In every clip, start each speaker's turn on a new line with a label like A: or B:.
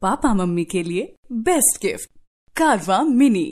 A: Papa mummy के लिए best gift कारवा मिनी।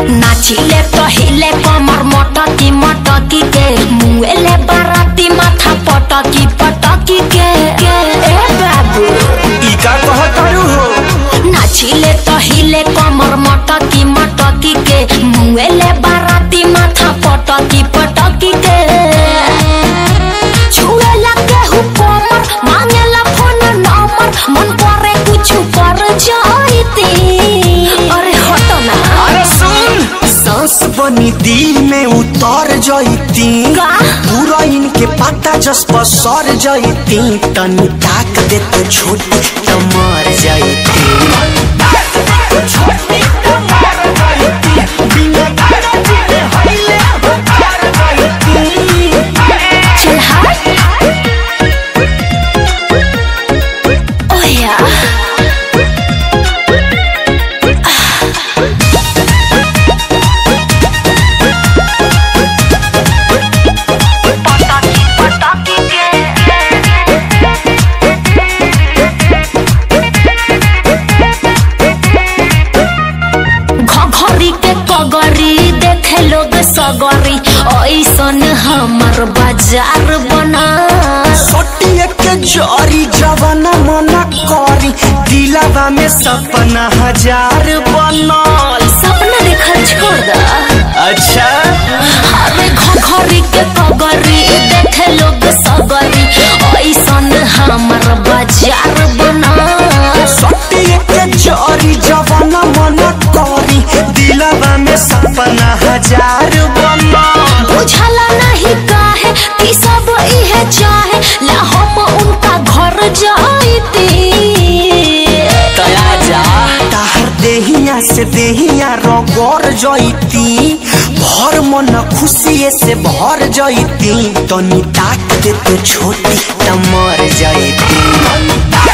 B: नाचिले तो हिले कमर मटकी के मुएले बाराती माथा पटकी के ए बाबू
C: ई का कहतारू हो।
B: नाचिले तो हिले कमर मटकी के मुएले बाराती माथा पटकी के छुएला केहू कमर मांगेला फोन नंबर मन करे कुछ कर जाईती। अरे हटो ना।
C: अरे सुन सांस बनी दिल में उतर जाईती पूरा इनके पता जस पर सर जाईती तनी ताक दे तो छोटी तो मर जाईती बिना गाना जीने हईले होकर जाईती।
B: चल हाय ओया सगरी ऐसन हमर बाजार बना
C: सोटिए के जरी जवाना मना करी दिलावा में सपना हजार बनल।
B: सपना देखल छोड़ दा।
C: अच्छा
B: अरे घरी के कगरी देखे लोग सगरी ऐसन हमर बाजार बना
C: सोटिए के जरी जवाना मना करी दिलावा में सपना हजार बनल।
B: बुझला नहीं काहे कि सब इहे चाहे ला हम उनका घर जाईती।
C: तया जा ताहर देहिया से देहिया रगड़ जाईती भर मन खुशी से भर जाईती तनी ताक दे तो छोटी त मर जाईती।